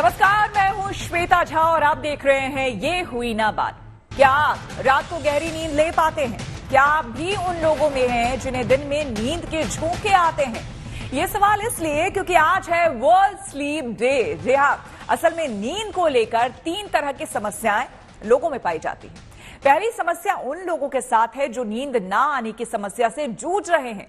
नमस्कार, मैं हूं श्वेता झा और आप देख रहे हैं ये हुई ना बात। क्या आप रात को गहरी नींद ले पाते हैं? क्या आप भी उन लोगों में हैं जिन्हें दिन में नींद के झोंके आते हैं? ये सवाल इसलिए क्योंकि आज है वर्ल्ड स्लीप डे। जी हां, असल में नींद को लेकर 3 तरह की समस्याएं लोगों में पाई जाती हैं। पहली समस्या उन लोगों के साथ है जो नींद ना आने की समस्या से जूझ रहे हैं।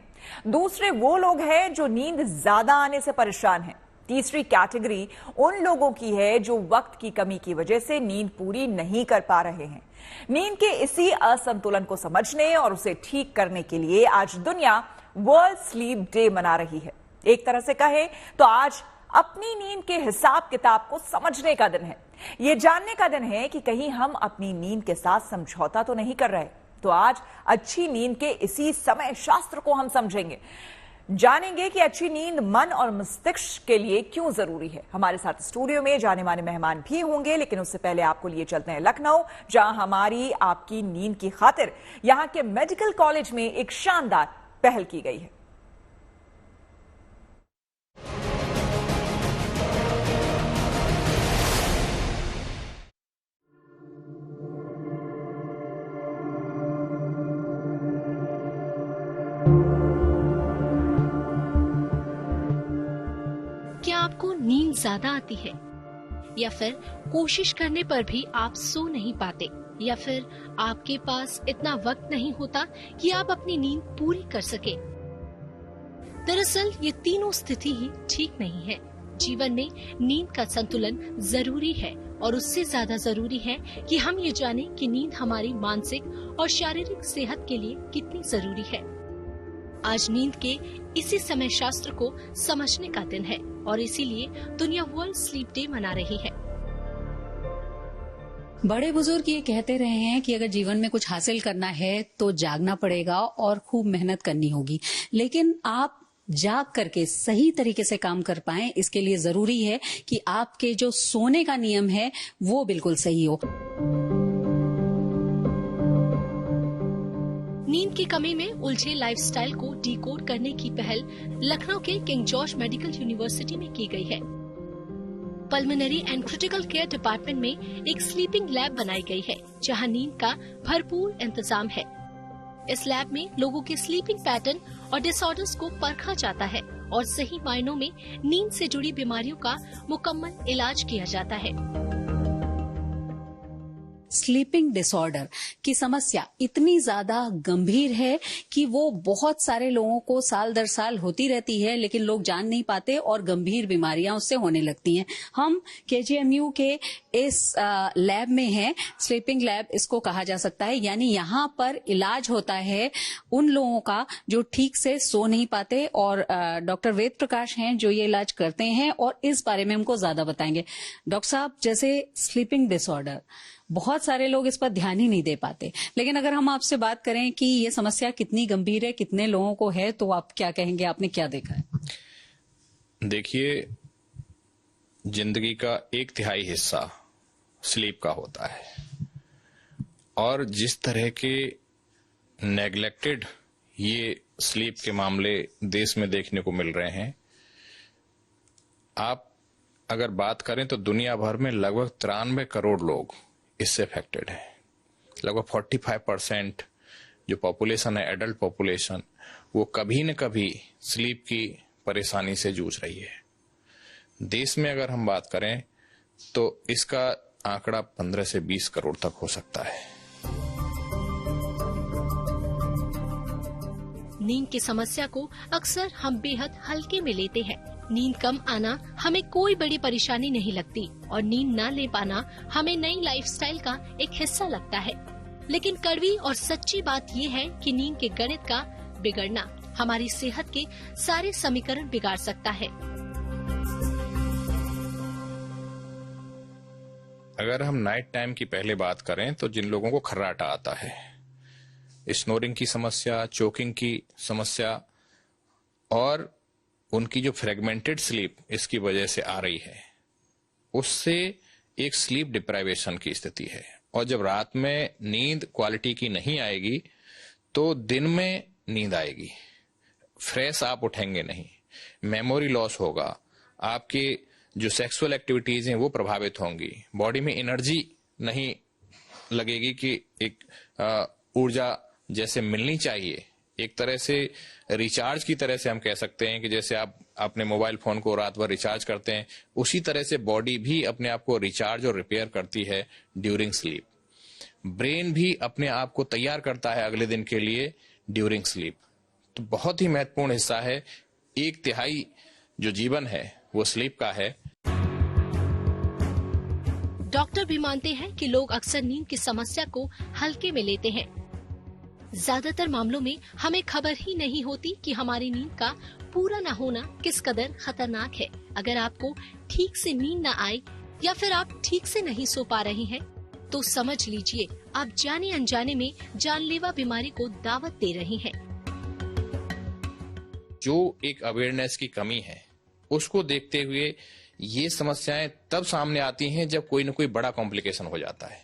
दूसरे वो लोग हैं जो नींद ज्यादा आने से परेशान हैं। तीसरी कैटेगरी उन लोगों की है जो वक्त की कमी की वजह से नींद पूरी नहीं कर पा रहे हैं। नींद के इसी असंतुलन को समझने और उसे ठीक करने के लिए आज दुनिया वर्ल्ड स्लीप डे मना रही है। एक तरह से कहे तो आज अपनी नींद के हिसाब किताब को समझने का दिन है। ये जानने का दिन है कि कहीं हम अपनी नींद के साथ समझौता तो नहीं कर रहे। तो आज अच्छी नींद के इसी समय शास्त्र को हम समझेंगे, जानेंगे कि अच्छी नींद मन और मस्तिष्क के लिए क्यों जरूरी है। हमारे साथ स्टूडियो में जाने माने मेहमान भी होंगे, लेकिन उससे पहले आपको लिए चलते हैं लखनऊ, जहां हमारी आपकी नींद की खातिर यहां के मेडिकल कॉलेज में एक शानदार पहल की गई है। क्या आपको नींद ज्यादा आती है, या फिर कोशिश करने पर भी आप सो नहीं पाते, या फिर आपके पास इतना वक्त नहीं होता कि आप अपनी नींद पूरी कर सके? दरअसल ये तीनों स्थिति ही ठीक नहीं है। जीवन में नींद का संतुलन जरूरी है और उससे ज्यादा जरूरी है कि हम ये जानें कि नींद हमारी मानसिक और शारीरिक सेहत के लिए कितनी जरूरी है। आज नींद के इसी समय शास्त्र को समझने का दिन है और इसीलिए दुनिया वर्ल्ड स्लीप डे मना रही है। बड़े बुजुर्ग ये कहते रहे हैं कि अगर जीवन में कुछ हासिल करना है तो जागना पड़ेगा और खूब मेहनत करनी होगी, लेकिन आप जाग करके सही तरीके से काम कर पाएं, इसके लिए जरूरी है कि आपके जो सोने का नियम है वो बिल्कुल सही हो। नींद की कमी में उलझे लाइफस्टाइल को डिकोड करने की पहल लखनऊ के किंग जॉर्ज मेडिकल यूनिवर्सिटी में की गई है। Pulmonary and critical care department में एक स्लीपिंग लैब बनाई गई है, जहां नींद का भरपूर इंतजाम है। इस लैब में लोगों के स्लीपिंग पैटर्न और डिसऑर्डर्स को परखा जाता है और सही मायनों में नींद से जुड़ी बीमारियों का मुकम्मल इलाज किया जाता है। स्लीपिंग डिसऑर्डर की समस्या इतनी ज्यादा गंभीर है कि वो बहुत सारे लोगों को साल दर साल होती रहती है, लेकिन लोग जान नहीं पाते और गंभीर बीमारियां उससे होने लगती हैं। हम केजीएमयू के इस लैब में हैं, स्लीपिंग लैब इसको कहा जा सकता है, यानी यहाँ पर इलाज होता है उन लोगों का जो ठीक से सो नहीं पाते, और डॉक्टर वेद प्रकाश हैं जो ये इलाज करते हैं और इस बारे में हमको ज्यादा बताएंगे। डॉक्टर साहब, जैसे स्लीपिंग डिसऑर्डर, बहुत सारे लोग इस पर ध्यान ही नहीं दे पाते, लेकिन अगर हम आपसे बात करें कि ये समस्या कितनी गंभीर है, कितने लोगों को है, तो आप क्या कहेंगे? आपने क्या देखा है? देखिए, जिंदगी का 1/3 हिस्सा स्लीप का होता है, और जिस तरह के नेग्लेक्टेड ये स्लीप के मामले देश में देखने को मिल रहे हैं, आप अगर बात करें तो दुनिया भर में लगभग 93 करोड़ लोग इससे अफेक्टेड है। लगभग 45% जो पॉपुलेशन है, एडल्ट पॉपुलेशन, वो कभी न कभी स्लीप की परेशानी से जूझ रही है। देश में अगर हम बात करें तो इसका आंकड़ा 15 से 20 करोड़ तक हो सकता है। नींद की समस्या को अक्सर हम बेहद हल्के में लेते हैं। नींद कम आना हमें कोई बड़ी परेशानी नहीं लगती और नींद ना ले पाना हमें नई लाइफस्टाइल का एक हिस्सा लगता है। लेकिन कड़वी और सच्ची बात ये है कि नींद के गणित का बिगड़ना हमारी सेहत के सारे समीकरण बिगाड़ सकता है। अगर हम नाइट टाइम की पहले बात करें तो जिन लोगों को खर्राटा आता है, स्नोरिंग की समस्या, चोकिंग की समस्या, और उनकी जो फ्रेगमेंटेड स्लीप इसकी वजह से आ रही है, उससे एक स्लीप डिप्राइवेशन की स्थिति है। और जब रात में नींद क्वालिटी की नहीं आएगी तो दिन में नींद आएगी, फ्रेश आप उठेंगे नहीं, मेमोरी लॉस होगा, आपकी जो सेक्सुअल एक्टिविटीज हैं वो प्रभावित होंगी, बॉडी में एनर्जी नहीं लगेगी कि एक ऊर्जा जैसे मिलनी चाहिए, एक तरह से रिचार्ज की तरह से हम कह सकते हैं कि जैसे आप अपने मोबाइल फोन को रात भर रिचार्ज करते हैं, उसी तरह से बॉडी भी अपने आप को रिचार्ज और रिपेयर करती है ड्यूरिंग स्लीप। ब्रेन भी अपने आप को तैयार करता है अगले दिन के लिए ड्यूरिंग स्लीप। तो बहुत ही महत्वपूर्ण हिस्सा है, 1/3 जो जीवन है वो स्लीप का है। डॉक्टर भी मानते हैं कि लोग अक्सर नींद की समस्या को हल्के में लेते हैं। ज्यादातर मामलों में हमें खबर ही नहीं होती कि हमारी नींद का पूरा न होना किस कदर खतरनाक है। अगर आपको ठीक से नींद न आए या फिर आप ठीक से नहीं सो पा रहे हैं तो समझ लीजिए आप जाने अनजाने में जानलेवा बीमारी को दावत दे रहे हैं। जो एक अवेयरनेस की कमी है उसको देखते हुए ये समस्याएं तब सामने आती हैं जब कोई न कोई बड़ा कॉम्प्लिकेशन हो जाता है।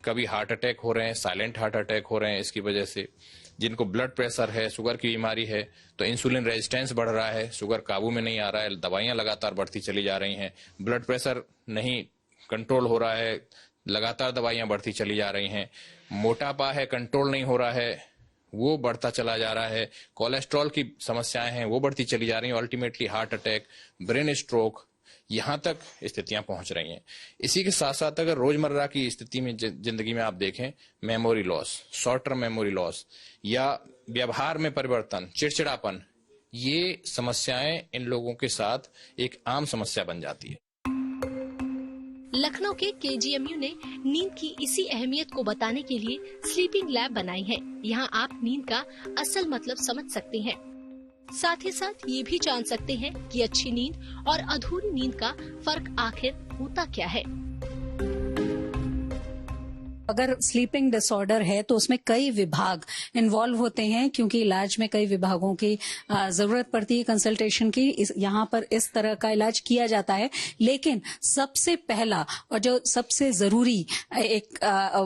कभी हार्ट अटैक हो रहे हैं, साइलेंट हार्ट अटैक हो रहे हैं इसकी वजह से। जिनको ब्लड प्रेशर है, शुगर की बीमारी है, तो इंसुलिन रेजिस्टेंस बढ़ रहा है, शुगर काबू में नहीं आ रहा है, दवाइयां लगातार बढ़ती चली जा रही हैं। ब्लड प्रेशर नहीं कंट्रोल हो रहा है, लगातार दवाइयां बढ़ती चली जा रही हैं। मोटापा है, कंट्रोल नहीं हो रहा है, वो बढ़ता चला जा रहा है। कोलेस्ट्रॉल की समस्याएं हैं, वो बढ़ती चली जा रही हैं। Ultimately heart attack, brain stroke, यहां तक स्थितियां पहुंच रही हैं। इसी के साथ साथ अगर रोजमर्रा की स्थिति में जिंदगी में आप देखें, memory loss, short term memory loss या व्यवहार में परिवर्तन, चिड़चिड़ापन, ये समस्याएं इन लोगों के साथ एक आम समस्या बन जाती है। लखनऊ के केजीएमयू ने नींद की इसी अहमियत को बताने के लिए स्लीपिंग लैब बनाई है। यहाँ आप नींद का असल मतलब समझ सकते हैं, साथ ही साथ ये भी जान सकते हैं कि अच्छी नींद और अधूरी नींद का फर्क आखिर होता क्या है। अगर स्लीपिंग डिसऑर्डर है तो उसमें कई विभाग इन्वॉल्व होते हैं, क्योंकि इलाज में कई विभागों की जरूरत पड़ती है कंसल्टेशन की। यहाँ पर इस तरह का इलाज किया जाता है। लेकिन सबसे पहला और जो सबसे जरूरी एक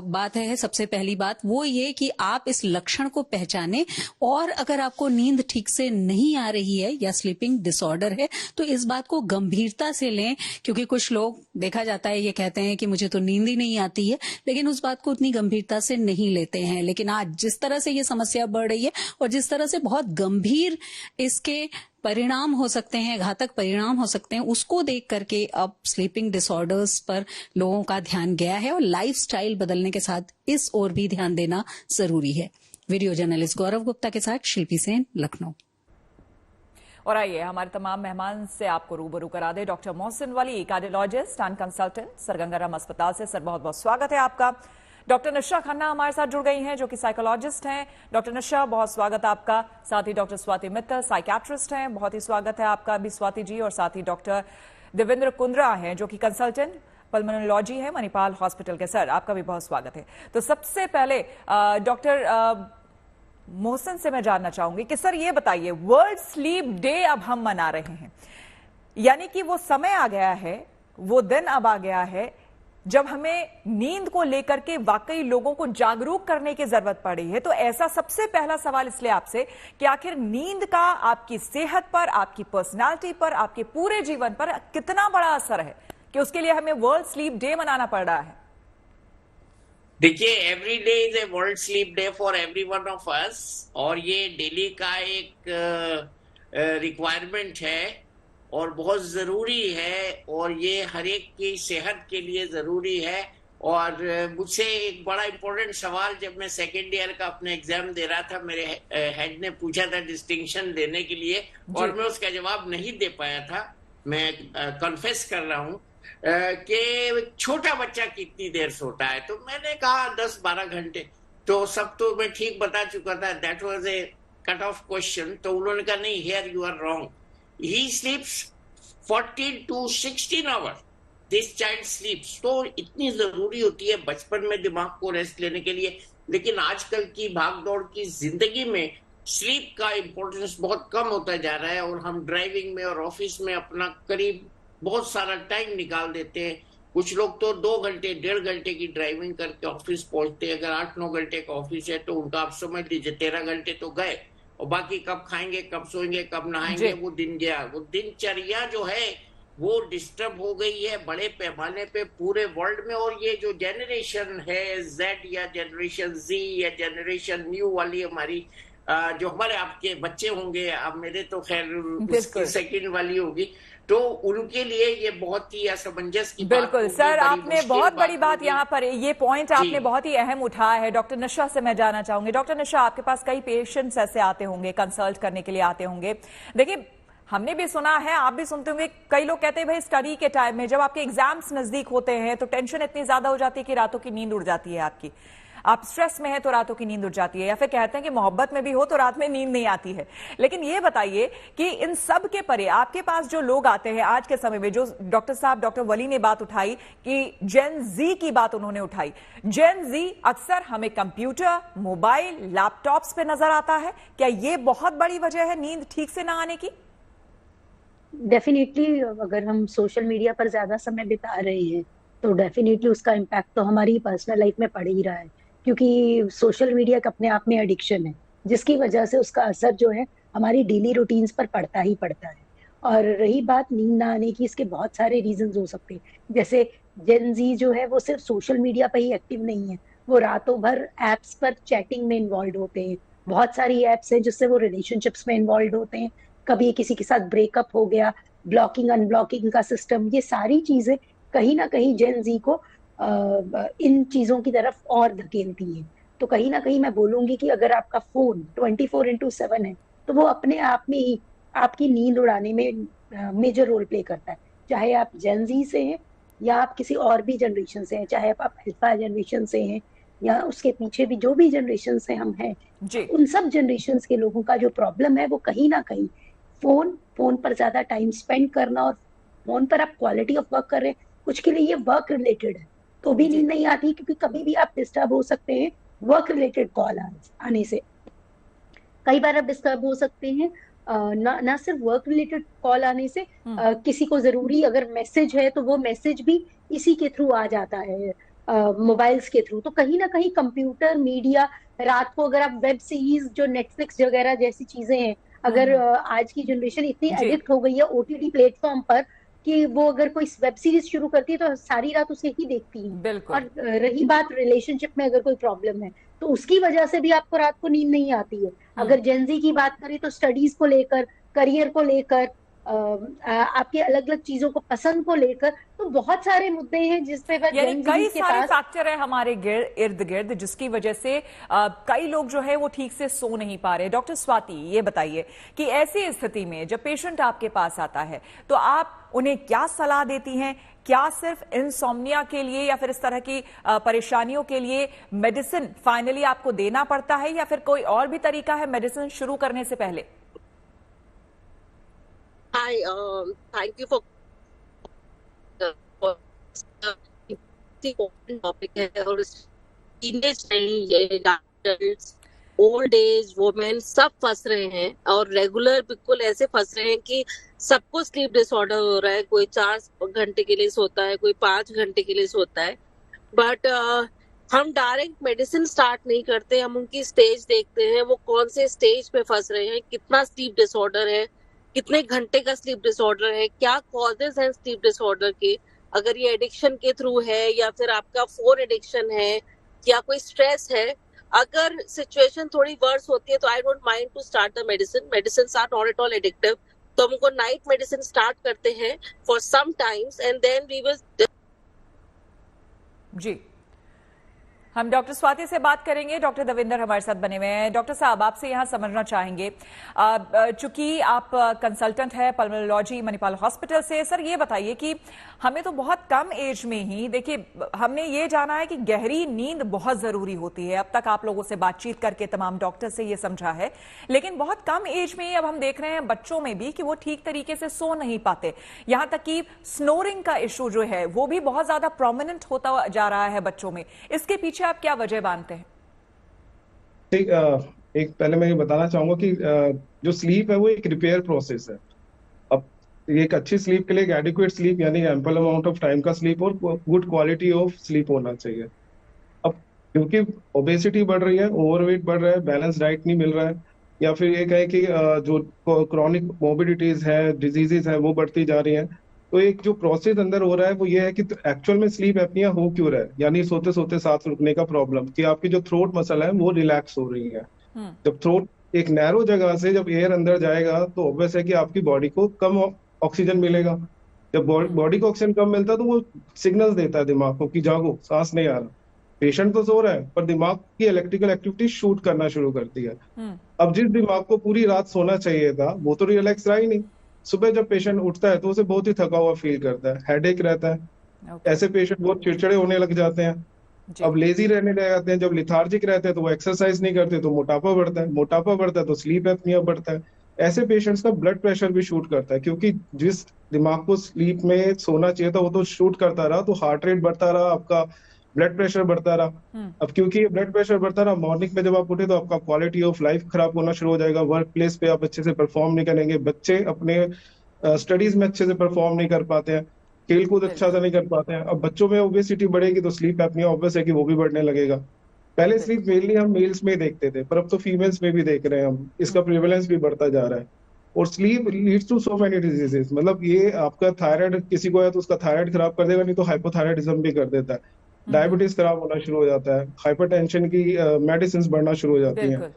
बात है, सबसे पहली बात वो ये कि आप इस लक्षण को पहचाने, और अगर आपको नींद ठीक से नहीं आ रही है या स्लीपिंग डिसऑर्डर है तो इस बात को गंभीरता से लें। क्योंकि कुछ लोग देखा जाता है ये कहते हैं कि मुझे तो नींद ही नहीं आती है, लेकिन उस बात को उतनी गंभीरता से नहीं लेते हैं। लेकिन आज जिस तरह से ये समस्या बढ़ रही है और जिस तरह से बहुत गंभीर इसके परिणाम हो सकते हैं, घातक परिणाम हो सकते हैं, उसको देख करके अब स्लीपिंग डिसऑर्डर्स पर लोगों का ध्यान गया है और लाइफस्टाइल बदलने के साथ इस ओर भी ध्यान देना जरूरी है। वीडियो जर्नलिस्ट गौरव गुप्ता के साथ शिल्पी सेन, लखनऊ। और आइए हमारे तमाम मेहमान से आपको रूबरू करा दे doctor Mohsin Wali, cardiologist and consultant, sir Gangaram अस्पताल से। सर बहुत बहुत स्वागत है आपका। डॉक्टर निशा खन्ना हमारे साथ जुड़ गई हैं जो कि साइकोलॉजिस्ट हैं। डॉक्टर निशा बहुत स्वागत आपका। साथ ही डॉक्टर स्वाति मित्तल साइकियाट्रिस्ट हैं, बहुत ही स्वागत है आपका भी स्वाति जी। और साथ ही डॉक्टर देवेंद्र कुंद्रा हैं जो कि कंसल्टेंट पल्मोनोलॉजी है मणिपाल हॉस्पिटल के। सर आपका भी बहुत स्वागत है। तो सबसे पहले डॉक्टर मोहसिन से मैं जानना चाहूंगी कि सर ये बताइए, वर्ल्ड स्लीप डे अब हम मना रहे हैं, यानी कि वो समय आ गया है, वो दिन अब आ गया है जब हमें नींद को लेकर के वाकई लोगों को जागरूक करने की जरूरत पड़ी है। तो ऐसा सबसे पहला सवाल इसलिए आपसे कि आखिर नींद का आपकी सेहत पर, आपकी पर्सनालिटी पर, आपके पूरे जीवन पर कितना बड़ा असर है कि उसके लिए हमें वर्ल्ड स्लीप डे मनाना पड़ रहा है। देखिए, every day is a world sleep day for every one of us, और ये डेली का एक रिक्वायरमेंट है और बहुत जरूरी है, और ये हर एक की सेहत के लिए जरूरी है। और मुझसे एक बड़ा इम्पोर्टेंट सवाल जब मैं सेकेंड ईयर का अपना एग्जाम दे रहा था, मेरे हेड ने पूछा था डिस्टिंक्शन देने के लिए, और मैं उसका जवाब नहीं दे पाया था। मैं कन्फेस कर रहा हूँ कि छोटा बच्चा कितनी देर सोता है, तो मैंने कहा 10-12 घंटे। तो सब तो मैं ठीक बता चुका था, that was a cut off question. तो उन्होंने कहा नहीं, here you are wrong, he sleeps 14 to 16 hours, this child sleeps। तो इतनी जरूरी होती है बचपन में दिमाग को रेस्ट लेने के लिए। लेकिन आजकल की भागदौड़ की जिंदगी में स्लीप का इम्पोर्टेंस बहुत कम होता जा रहा है, और हम ड्राइविंग में और ऑफिस में अपना करीब बहुत सारा टाइम निकाल देते हैं। कुछ लोग तो 2 घंटे 1.5 घंटे की ड्राइविंग करके ऑफिस पहुंचते हैं। अगर 8-9 घंटे का ऑफिस है तो उनका आप समझ लीजिए 13 घंटे तो गए, और बाकी कब खाएंगे, कब सोएंगे, कब नहाएंगे, वो दिन गया। वो दिनचर्या जो है वो डिस्टर्ब हो गई है बड़े पैमाने पे पूरे वर्ल्ड में। और ये जो जनरेशन है जेड या जनरेशन जी या जनरेशन न्यू वाली हमारी जो हमारे आपके बच्चे होंगे, अब मेरे तो खैर उसकी बिल्कुल सेकंड वाली होगी, तो उनके लिए ये बहुत ही असमंजस की बात बिल्कुल होगी, सर, बड़ी आपने मुश्किल बहुत बड़ी बात होगी। यहाँ पर, ये पॉइंट जी। आपने बहुत ही अहम उठाया है। डॉक्टर निशा से मैं जानना चाहूंगी। डॉक्टर निशा, आपके पास कई पेशेंट्स ऐसे आते होंगे, कंसल्ट करने के लिए आते होंगे। देखिए, हमने भी सुना है, आप भी सुनते होंगे, कई लोग कहते हैं भाई स्टडी के टाइम में जब आपके एग्जाम्स नजदीक होते हैं तो टेंशन इतनी ज्यादा हो जाती है कि रातों की नींद उड़ जाती है आपकी। आप स्ट्रेस में है तो रातों की नींद उड़ जाती है, या फिर कहते हैं कि मोहब्बत में भी हो तो रात में नींद नहीं आती है। लेकिन ये बताइए कि इन सब के परे आपके पास जो लोग आते हैं आज के समय में, जो डॉक्टर साहब, डॉक्टर वली ने बात उठाई कि जेन जी की बात उन्होंने उठाई, जेन जी अक्सर हमें कंप्यूटर, मोबाइल, लैपटॉप्स पे नजर आता है। क्या ये बहुत बड़ी वजह है नींद ठीक से ना आने की? डेफिनेटली अगर हम सोशल मीडिया पर ज्यादा समय बिता रहे हैं तो डेफिनेटली उसका इम्पैक्ट तो हमारी पर्सनल लाइफ में पड़ ही रहा है, क्योंकि सोशल मीडिया का अपने आप में एडिक्शन है, जिसकी वजह से उसका असर जो है हमारी डेली रूटीन्स पर पड़ता ही पड़ता है। और रही बात नींद ना आने की, इसके बहुत सारे रीजंस हो सकते हैं। जैसे जेन जी जो है वो सिर्फ सोशल मीडिया पर ही एक्टिव नहीं है, वो रातों भर एप्स पर चैटिंग में इन्वॉल्व होते हैं। बहुत सारी एप्स हैं जिससे वो रिलेशनशिप्स में इन्वॉल्व होते हैं। कभी किसी के साथ ब्रेकअप हो गया, ब्लॉकिंग अनब्लॉकिंग का सिस्टम, ये सारी चीजें कहीं ना कहीं जेन जी को इन चीजों की तरफ और धकेलती है। तो कहीं ना कहीं मैं बोलूंगी कि अगर आपका फोन 24/7 है तो वो अपने आप में ही आपकी नींद उड़ाने में मेजर रोल प्ले करता है। चाहे आप जेन जी से हैं या आप किसी और भी जनरेशन से हैं, चाहे आप अल्फा जनरेशन से हैं या उसके पीछे भी जो भी जनरेशन से हम हैं, जी उन सब जनरेशन के लोगों का जो प्रॉब्लम है वो कहीं ना कहीं फोन पर ज्यादा टाइम स्पेंड करना, और फोन पर आप क्वालिटी ऑफ वर्क कर रहे हैं, कुछ के लिए ये वर्क रिलेटेड है तो भी नींद नहीं आती, क्योंकि कभी भी आप डिस्टर्ब हो सकते हैं वर्क रिलेटेड कॉल आने से। कई बार आप डिस्टर्ब हो सकते हैं ना सिर्फ वर्क रिलेटेड कॉल आने से, किसी को जरूरी अगर मैसेज है तो वो मैसेज भी इसी के थ्रू आ जाता है, मोबाइल्स के थ्रू। तो कहीं ना कहीं कंप्यूटर, मीडिया, रात को अगर आप वेब सीरीज जो नेटफ्लिक्स वगैरह जैसी चीजें हैं, अगर आज की जनरेशन इतनी जी एडिक्ट हो गई है ओटीटी प्लेटफॉर्म पर कि वो अगर कोई वेब सीरीज शुरू करती है तो सारी रात उसे ही देखती है। बिल्कुल और रही बात रिलेशनशिप में अगर कोई प्रॉब्लम है तो उसकी वजह से भी आपको रात को नींद नहीं आती है। अगर जेनजी की बात करें तो स्टडीज को लेकर, करियर को लेकर, आपके अलग अलग चीजों को पसंद को लेकर, तो बहुत सारे मुद्दे हैं जिस पे यानी कई के सारे पास फैक्टर है हमारे इर्द गिर्द, जिसकी वजह से कई लोग जो है वो ठीक से सो नहीं पा रहे। डॉक्टर स्वाति, ये बताइए कि ऐसी स्थिति में जब पेशेंट आपके पास आता है तो आप उन्हें क्या सलाह देती हैं? क्या सिर्फ इंसोम्निया के लिए या फिर इस तरह की परेशानियों के लिए मेडिसिन फाइनली आपको देना पड़ता है, या फिर कोई और भी तरीका है मेडिसिन शुरू करने से पहले? Hi, thank you for important topic है, और टीनेज नहीं, ये adults, ओल्ड एज, वुमेन सब फंस रहे हैं, और रेगुलर बिल्कुल ऐसे फंस रहे हैं कि सबको स्लीप डिसऑर्डर हो रहा है। कोई 4 घंटे के लिए सोता है, कोई 5 घंटे के लिए सोता है। बट हम डायरेक्ट मेडिसिन स्टार्ट नहीं करते, हम उनकी स्टेज देखते हैं, वो कौन से स्टेज पे फंस रहे हैं, कितना स्लीप डिसऑर्डर है, कितने घंटे का स्लीप डिसऑर्डर है, क्या कॉजेज हैं स्लीप डिसऑर्डर के, अगर ये एडिक्शन के थ्रू है या फिर आपका फोन एडिक्शन है या कोई स्ट्रेस है। अगर सिचुएशन थोड़ी वर्स होती है तो I don't mind to start the medicine. Medicine are not at all addictive, तो हमको नाइट मेडिसिन स्टार्ट करते हैं for some times and then we will. जी, हम डॉक्टर स्वाति से बात करेंगे। डॉक्टर दविंदर हमारे साथ बने हुए हैं। डॉक्टर साहब, आपसे यहां समझना चाहेंगे, चूंकि आप कंसल्टेंट है पल्मोनोलॉजी मणिपाल हॉस्पिटल से, सर ये बताइए कि हमें तो बहुत कम एज में ही, देखिए हमने ये जाना है कि गहरी नींद बहुत जरूरी होती है, अब तक आप लोगों से बातचीत करके तमाम डॉक्टर से ये समझा है, लेकिन बहुत कम एज में ही अब हम देख रहे हैं बच्चों में भी कि वो ठीक तरीके से सो नहीं पाते। यहां तक कि स्नोरिंग का इशू जो है वो भी बहुत ज्यादा प्रोमिनेंट होता जा रहा है बच्चों में। इसके पीछे आप क्या वजह मानते हैं? ठीक, एक पहले मैं ये बताना चाहूंगा कि जो स्लीप है वो एक रिपेयर प्रोसेस है। अब एक अच्छी स्लीप के लिए एडिक्वेट स्लीप यानी एम्पल अमाउंट ऑफ टाइम का स्लीप और गुड क्वालिटी ऑफ स्लीप होना चाहिए। अब क्योंकि ओबेसिटी बढ़ रही है, ओवरवेट बढ़ रहा है, बैलेंस डाइट नहीं मिल रहा है, या फिर ये कहें कि जो क्रॉनिक मोर्बिडिटीज है, डिजीजेज है वो बढ़ती जा रही हैं, तो एक जो प्रोसेस अंदर हो रहा है वो ये है कि एक्चुअल में स्लीप एपनिया हो क्यों रहा है, यानी सोते सोते सांस रुकने का प्रॉब्लम, कि आपकी जो थ्रोट मसल है वो रिलैक्स हो रही है। जब थ्रोट एक नैरो जगह से जब एयर अंदर जाएगा तो ऑब्वियस है कि आपकी बॉडी को कम ऑक्सीजन मिलेगा। जब बॉडी को ऑक्सीजन कम मिलता है तो वो सिग्नल्स देता है दिमाग को कि जागो, सांस नहीं आ रहा। पेशेंट तो सो रहा है पर दिमाग की इलेक्ट्रिकल एक्टिविटी शूट करना शुरू करती है। अब जिस दिमाग को पूरी रात सोना चाहिए था वो तो रिलैक्स रहा ही नहीं। सुबह जब पेशेंट उठता है तो उसे बहुत ही थका हुआ फील करता है, हेडेक रहता है। ऐसे पेशेंट बहुत चिड़चिड़े होने लग जाते हैं। अब लेजी रहने लग जाते हैं। जब लिथार्जिक रहते हैं तो वो एक्सरसाइज नहीं करते तो मोटापा बढ़ता है, मोटापा बढ़ता है तो स्लीप एपनिया बढ़ता है। ऐसे पेशेंट्स का ब्लड प्रेशर भी शूट करता है, क्योंकि जिस दिमाग को स्लीप में सोना चाहिए था वो तो शूट करता रहा, तो हार्ट रेट बढ़ता रहा, आपका ब्लड प्रेशर बढ़ता रहा। अब क्योंकि ये ब्लड प्रेशर बढ़ता रहा, मॉर्निंग में जब आप उठे तो आपका क्वालिटी ऑफ लाइफ खराब होना शुरू हो जाएगा। वर्क प्लेस पे आप अच्छे से परफॉर्म नहीं करेंगे, बच्चे अपने स्टडीज में अच्छे से परफॉर्म नहीं कर पाते हैं, खेल कूद अच्छा से नहीं कर पाते हैं। अब बच्चों में ओबेसिटी बढ़ेगी तो स्लीप एपनिया ऑब्वियस है कि वो भी बढ़ने लगेगा। पहले स्लीप मेनली हम मेल्स में देखते थे, पर अब तो फीमेल्स में भी देख रहे हैं हम, इसका प्रिवेलेंस भी बढ़ता जा रहा है। और sleep leads to so many diseases, मतलब ये आपका थायराइड किसी को है तो उसका थायराइड खराब कर देगा, नहीं तो हाइपोथायराइडिज्म भी कर देता है। डायबिटीज खराब होना शुरू हो जाता है, हाइपरटेंशन की मेडिसिन बढ़ना शुरू हो जाती हैं।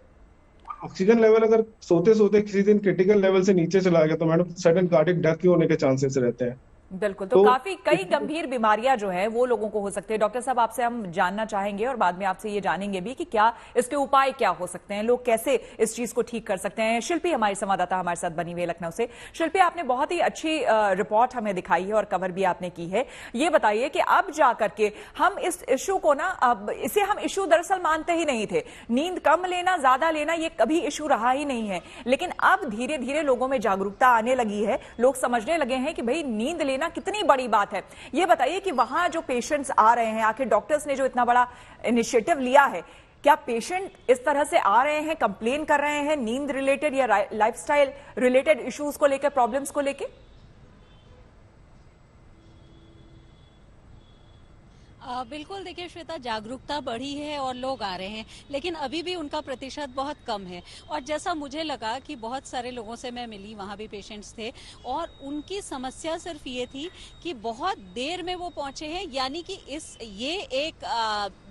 ऑक्सीजन लेवल अगर सोते सोते किसी दिन क्रिटिकल लेवल से नीचे चला गया तो मैडम सडन कार्डियक डेथ भी होने के चांसेस रहते हैं। बिल्कुल। तो काफी कई गंभीर बीमारियां जो है वो लोगों को हो सकती है। डॉक्टर साहब आपसे हम जानना चाहेंगे और बाद में आपसे ये जानेंगे भी कि क्या इसके उपाय क्या हो सकते हैं, लोग कैसे इस चीज को ठीक कर सकते हैं। शिल्पी हमारी संवाददाता हमारे साथ बनी हुई है लखनऊ से। शिल्पी, आपने बहुत ही अच्छी रिपोर्ट हमें दिखाई है और कवर भी आपने की है। ये बताइए कि अब जाकर के हम इस इशू को ना, अब इसे हम इशू दरअसल मानते ही नहीं थे, नींद कम लेना ज्यादा लेना ये कभी इशू रहा ही नहीं है, लेकिन अब धीरे धीरे लोगों में जागरूकता आने लगी है, लोग समझने लगे हैं कि भाई नींद लेना कितनी बड़ी बात है। ये बताइए कि वहां जो पेशेंट्स आ रहे हैं, आखिर डॉक्टर्स ने जो इतना बड़ा इनिशिएटिव लिया है, क्या पेशेंट इस तरह से आ रहे हैं, कंप्लेन कर रहे हैं नींद रिलेटेड या लाइफस्टाइल रिलेटेड इश्यूज को लेकर, प्रॉब्लम्स को लेकर? बिल्कुल, देखिए श्वेता, जागरूकता बढ़ी है और लोग आ रहे हैं, लेकिन अभी भी उनका प्रतिशत बहुत कम है। और जैसा मुझे लगा कि बहुत सारे लोगों से मैं मिली, वहाँ भी पेशेंट्स थे और उनकी समस्या सिर्फ ये थी कि बहुत देर में वो पहुंचे हैं, यानी कि ये एक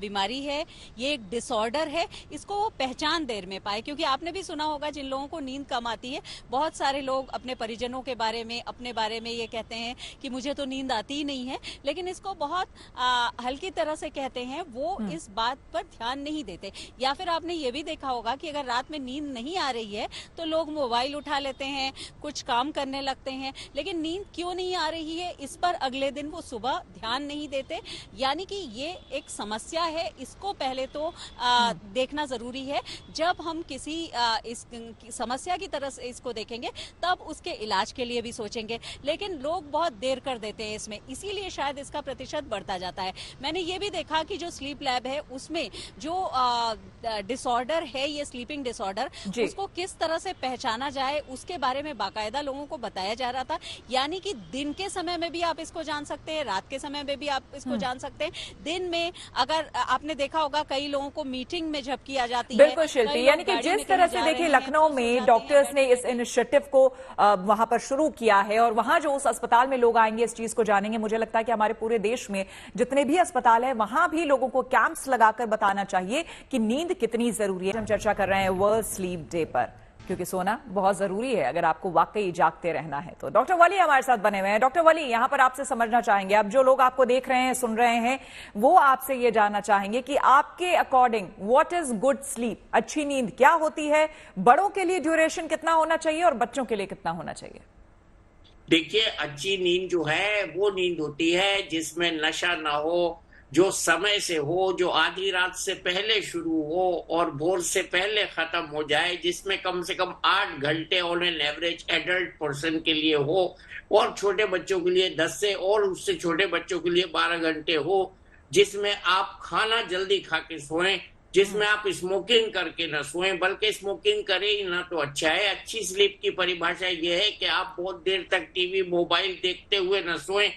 बीमारी है, ये एक डिसऑर्डर है, इसको वो पहचान देर में पाए। क्योंकि आपने भी सुना होगा जिन लोगों को नींद कम आती है, बहुत सारे लोग अपने परिजनों के बारे में, अपने बारे में ये कहते हैं कि मुझे तो नींद आती ही नहीं है, लेकिन इसको बहुत हल्की तरह से कहते हैं, वो इस बात पर ध्यान नहीं देते। या फिर आपने ये भी देखा होगा कि अगर रात में नींद नहीं आ रही है तो लोग मोबाइल उठा लेते हैं, कुछ काम करने लगते हैं, लेकिन नींद क्यों नहीं आ रही है इस पर अगले दिन वो सुबह ध्यान नहीं देते। यानी कि ये एक समस्या है, इसको पहले तो देखना जरूरी है। जब हम किसी इस समस्या की तरह से इसको देखेंगे तब उसके इलाज के लिए भी सोचेंगे, लेकिन लोग बहुत देर कर देते हैं इसमें, इसीलिए शायद इसका प्रतिशत बढ़ता जाता है। मैंने ये भी देखा कि जो स्लीप लैब है उसमें जो डिसऑर्डर है, ये स्लीपिंग डिसऑर्डर, उसको किस तरह से पहचाना जाए उसके बारे में बाकायदा लोगों को बताया जा रहा था। यानी कि दिन के समय में भी आप इसको जान सकते हैं, रात के समय में भी आप इसको जान सकते हैं। दिन में अगर आपने देखा होगा कई लोगों को मीटिंग में जब किया जाती है। बिल्कुल शिल्पी, यानी कि जिस तरह से देखिए लखनऊ में डॉक्टर्स ने इस इनिशिएटिव को वहां पर शुरू किया है और वहां जो उस अस्पताल में लोग आएंगे इस चीज को जानेंगे, मुझे लगता है कि हमारे पूरे देश में जितने भी अस्पताल है वहां भी लोगों को कैंप्स लगाकर बताना चाहिए कि नींद कितनी जरूरी है। हम चर्चा कर रहे हैं वर्ल्ड स्लीप डे पर, क्योंकि सोना बहुत जरूरी है अगर आपको वाकई जागते रहना है। तो डॉक्टर वली हमारे साथ बने हुए हैं। डॉक्टर वली, यहां पर आपसे समझना चाहेंगे, अब जो लोग आपको देख रहे हैं, सुन रहे हैं, वो आपसे ये जानना चाहेंगे कि आपके according what is good sleep, अच्छी नींद क्या होती है, बड़ों के लिए ड्यूरेशन कितना होना चाहिए और बच्चों के लिए कितना होना चाहिए? देखिए, अच्छी नींद जो है वो नींद होती है जिसमें नशा ना हो, जो समय से हो, जो आधी रात से पहले शुरू हो और भोर से पहले खत्म हो जाए, जिसमें कम से कम 8 घंटे on an average adult person के लिए हो और छोटे बच्चों के लिए 10 से और उससे छोटे बच्चों के लिए 12 घंटे हो, जिसमें आप खाना जल्दी खा के सोएं, जिसमें आप स्मोकिंग करके ना सोएं, बल्कि स्मोकिंग करें ही ना तो अच्छा है। अच्छी स्लीप की परिभाषा यह है कि आप बहुत देर तक टीवी मोबाइल देखते हुए ना सोएं,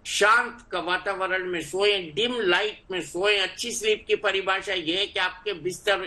शांत का वातावरण में सोएं, डिम लाइट में सोएं। अच्छी स्लीप की परिभाषा यह है कि आपके बिस्तर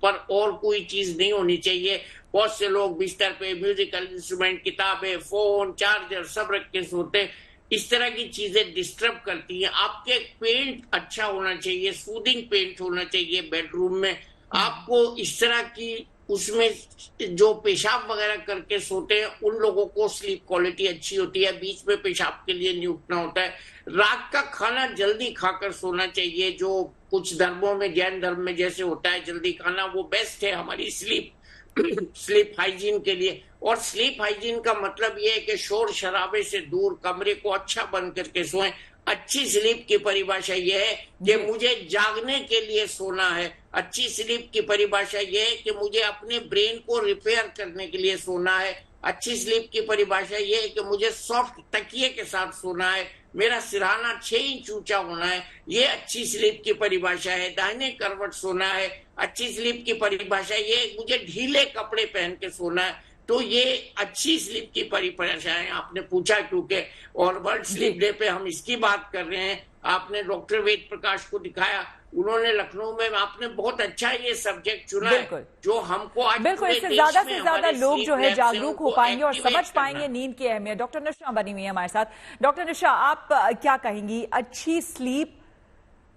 पर और कोई चीज नहीं होनी चाहिए। बहुत से लोग बिस्तर पे म्यूजिकल इंस्ट्रूमेंट, किताबें, फोन, चार्जर सब रख के सोते। इस तरह की चीजें डिस्टर्ब करती हैं। आपके पेंट अच्छा होना चाहिए, सूदिंग पेंट होना चाहिए बेडरूम में। आपको इस तरह की उसमें जो पेशाब वगैरह करके सोते हैं उन लोगों को स्लीप क्वालिटी अच्छी होती है, बीच में पेशाब के लिए नहीं उठना होता है। रात का खाना जल्दी खाकर सोना चाहिए, जो कुछ धर्मों में, जैन धर्म में जैसे होता है जल्दी खाना, वो बेस्ट है हमारी स्लीप हाइजीन के लिए। और स्लीप हाइजीन का मतलब ये है कि शोर शराबे से दूर, कमरे को अच्छा बंद करके सोएं। अच्छी स्लीप की परिभाषा यह है कि मुझे जागने के लिए सोना है। अच्छी स्लीप की परिभाषा यह है कि मुझे अपने ब्रेन को रिपेयर करने के लिए सोना है। अच्छी स्लीप की परिभाषा यह है कि मुझे सॉफ्ट तकिए के साथ सोना है, मेरा सिरहाना 6 इंच ऊंचा होना है। ये अच्छी स्लीप की परिभाषा है। दाहिने करवट सोना है। अच्छी स्लीप की परिभाषा ये है मुझे ढीले कपड़े पहन के सोना है। तो ये अच्छी स्लीप की परिभाषा है। आपने पूछा क्योंकि, और वर्ल्ड स्लीप डे पे हम इसकी बात कर रहे हैं। आपने डॉक्टर वेद प्रकाश को दिखाया, उन्होंने लखनऊ में, आपने बहुत अच्छा ये सब्जेक्ट चुना है जो हमको आज बिल्कुल इससे ज्यादा लोग जो है जागरूक हो पाएंगे और समझ पाएंगे नींद की अहमियत। डॉक्टर निशा बनी हुई है हमारे साथ। डॉक्टर निशा, आप क्या कहेंगी, अच्छी स्लीप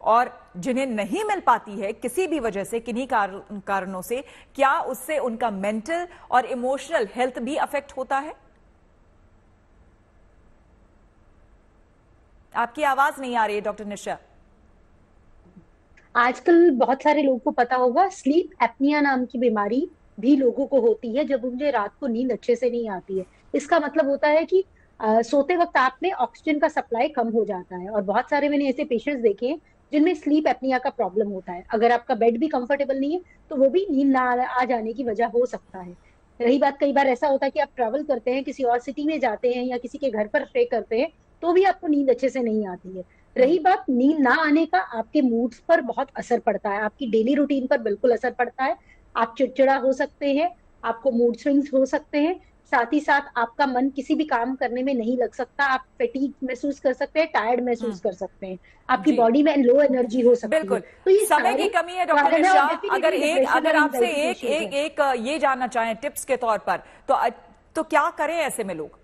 और जिन्हें नहीं मिल पाती है किसी भी वजह से, किन्हीं कारणों से, क्या उससे उनका मेंटल और इमोशनल हेल्थ भी अफेक्ट होता है? आपकी आवाज नहीं आ रही है डॉक्टर निशा। आजकल बहुत सारे लोगों को पता होगा स्लीप एपनिया नाम की बीमारी भी लोगों को होती है, जब मुझे रात को नींद अच्छे से नहीं आती है। इसका मतलब होता है कि सोते वक्त आप में ऑक्सीजन का सप्लाई कम हो जाता है। और बहुत सारे मैंने ऐसे पेशेंट्स देखे हैं जिनमें स्लीप एपनिया का प्रॉब्लम होता है। अगर आपका बेड भी कंफर्टेबल नहीं है तो वो भी नींद ना आ जाने की वजह हो सकता है। रही बात, कई बार ऐसा होता है कि आप ट्रैवल करते हैं, किसी और सिटी में जाते हैं या किसी के घर पर स्टे करते हैं, तो भी आपको नींद अच्छे से नहीं आती है। रही बात नींद ना आने का, आपके मूड्स पर बहुत असर पड़ता है, आपकी डेली रूटीन पर बिल्कुल असर पड़ता है। आप चिड़चिड़ा हो सकते हैं, आपको मूड स्विंग्स हो सकते हैं, साथ ही साथ आपका मन किसी भी काम करने में नहीं लग सकता, आप फैटीग महसूस कर सकते हैं, टायर्ड महसूस कर सकते हैं, आपकी बॉडी में लो एनर्जी हो सकती है। तो ये समय की कमी है डॉक्टर निशा। अगर आपसे एक ये जानना चाहें टिप्स के तौर पर, तो क्या करें ऐसे में लोग?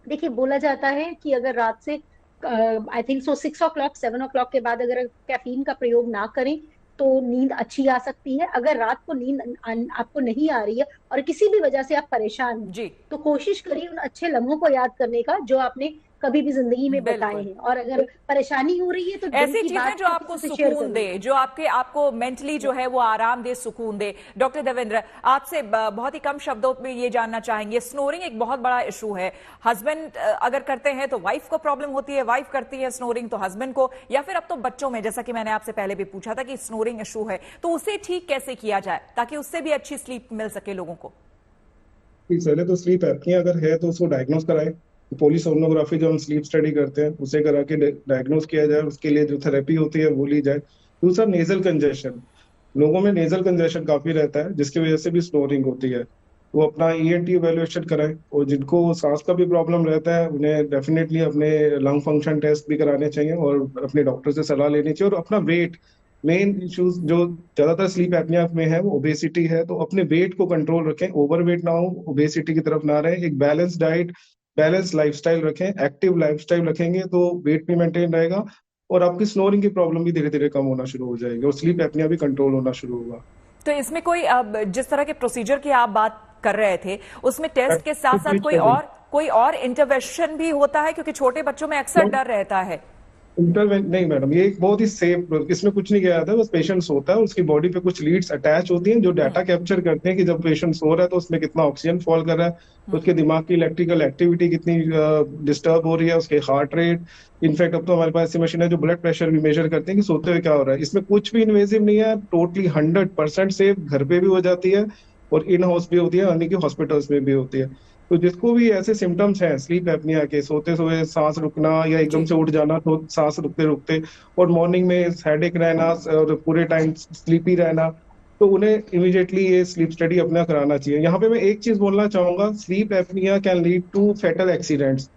देखिए, बोला जाता है कि अगर रात से आई थिंक 6 o'clock 7 o'clock के बाद अगर कैफीन का प्रयोग ना करें तो नींद अच्छी आ सकती है। अगर रात को नींद आपको नहीं आ रही है और किसी भी वजह से आप परेशान हैं, तो कोशिश करिए उन अच्छे लम्हों को याद करने का जो आपने कभी भी जिंदगी में बताए हैं। और अगर परेशानी हो रही है तो ऐसी चीजें जो आपको सुकून दे, जो आपको मेंटली जो है वो आराम दे, सुकून दे। डॉक्टर देवेंद्र, आपसे बहुत ही कम शब्दों में ये जानना चाहेंगे, स्नोरिंग एक बहुत बड़ा इशू है। हस्बैंड अगर करते हैं तो वाइफ को प्रॉब्लम होती है, वाइफ करती है स्नोरिंग तो हस्बैंड को, या फिर अब तो बच्चों में, जैसा कि मैंने आपसे पहले भी पूछा था कि स्नोरिंग इशू है, तो उसे ठीक कैसे किया जाए ताकि उससे भी अच्छी स्लीप मिल सके लोगों को? पहले तो स्लीप एपनिया अगर है तो उसको डायग्नोज कराए। पॉलीसोमनोग्राफी जो हम स्लीप स्टडी करते हैं उसे करा के डायग्नोज किया जाए, उसके लिए जो थेरेपी होती है वो ली जाए। दूसरा, नेजल कंजेशन, लोगों में नेजल कंजेशन काफी रहता है जिसकी वजह से भी स्नोरिंग होती है। वो अपना ENT इवैल्यूएशन कराएं, और जिनको सांस का भी प्रॉब्लम रहता है उन्हें डेफिनेटली अपने लंग फंक्शन टेस्ट भी कराने चाहिए और अपने डॉक्टर से सलाह लेनी चाहिए। और अपना वेट, मेन इश्यूज जो ज्यादातर स्लीप एपनिया में है वो ओबेसिटी है, तो अपने वेट को कंट्रोल रखें, ओवरवेट ना हो, ओबेसिटी की तरफ ना रहें। एक बैलेंस डाइट, बैलेंस लाइफस्टाइल रखें, एक्टिव लाइफस्टाइल रखेंगे तो वेट भी मेंटेन रहेगा और आपकी स्नोरिंग की प्रॉब्लम भी धीरे धीरे कम होना शुरू हो जाएगी और स्लीप एपनिया भी कंट्रोल होना शुरू होगा। तो इसमें कोई जिस तरह के प्रोसीजर की आप बात कर रहे थे उसमें टेस्ट के साथ साथ कोई और इंटरवेंशन भी होता है, क्योंकि छोटे बच्चों में अक्सर डर रहता है? नहीं मैडम, ये एक बहुत ही सेफ, इसमें कुछ नहीं किया जाता है, बस पेशेंट सोता है, उसकी बॉडी पे कुछ लीड्स अटैच होती हैं जो डाटा कैप्चर करते हैं कि जब पेशेंट सो रहा है तो उसमें कितना ऑक्सीजन फॉल कर रहा है, उसके दिमाग की इलेक्ट्रिकल एक्टिविटी कितनी डिस्टर्ब हो रही है, उसके हार्ट रेट। इनफैक्ट अब तो हमारे पास ऐसी मशीन है जो ब्लड प्रेशर भी मेजर करते हैं कि सोते हुए क्या हो रहा है। इसमें कुछ भी इन्वेजिव नहीं है, टोटली 100% सेफ, घर पे भी हो जाती है और इन हाउस भी होती है, यानी कि हॉस्पिटल्स में भी होती है। तो जिसको भी ऐसे सिम्टम्स हैं स्लीप एपनिया के, सोते सोए सांस रुकना या एकदम से उठ जाना तो सांस रुकते रुकते, और मॉर्निंग में हेडेक रहना और पूरे टाइम स्लीपी रहना, तो उन्हें इमीडिएटली ये स्लीप स्टडी अपना कराना चाहिए। यहाँ पे मैं एक चीज बोलना चाहूंगा, sleep apnea can lead to fatal accidents.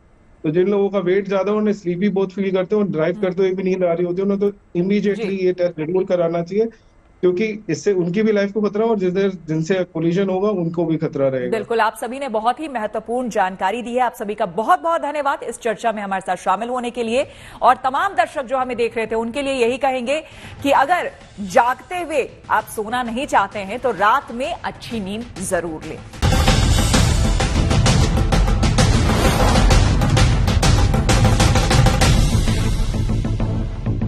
तो तो जिन लोगों का वेट ज्यादा है उन्हें स्लीपी बहुत फील करते हैं और ड्राइव करते हुए भी नींद आ रही होती है, उन्हें तो इमीडिएटली ये टेस्ट जरूर कराना चाहिए, क्योंकि इससे उनकी भी लाइफ को खतरा और जिनसे कोलिजन होगा उनको भी खतरा रहेगा। बिल्कुल, आप सभी ने बहुत ही महत्वपूर्ण जानकारी दी है। आप सभी का बहुत बहुत धन्यवाद इस चर्चा में हमारे साथ शामिल होने के लिए। और तमाम दर्शक जो हमें देख रहे थे उनके लिए यही कहेंगे कि अगर जागते हुए आप सोना नहीं चाहते हैं तो रात में अच्छी नींद जरूर लें।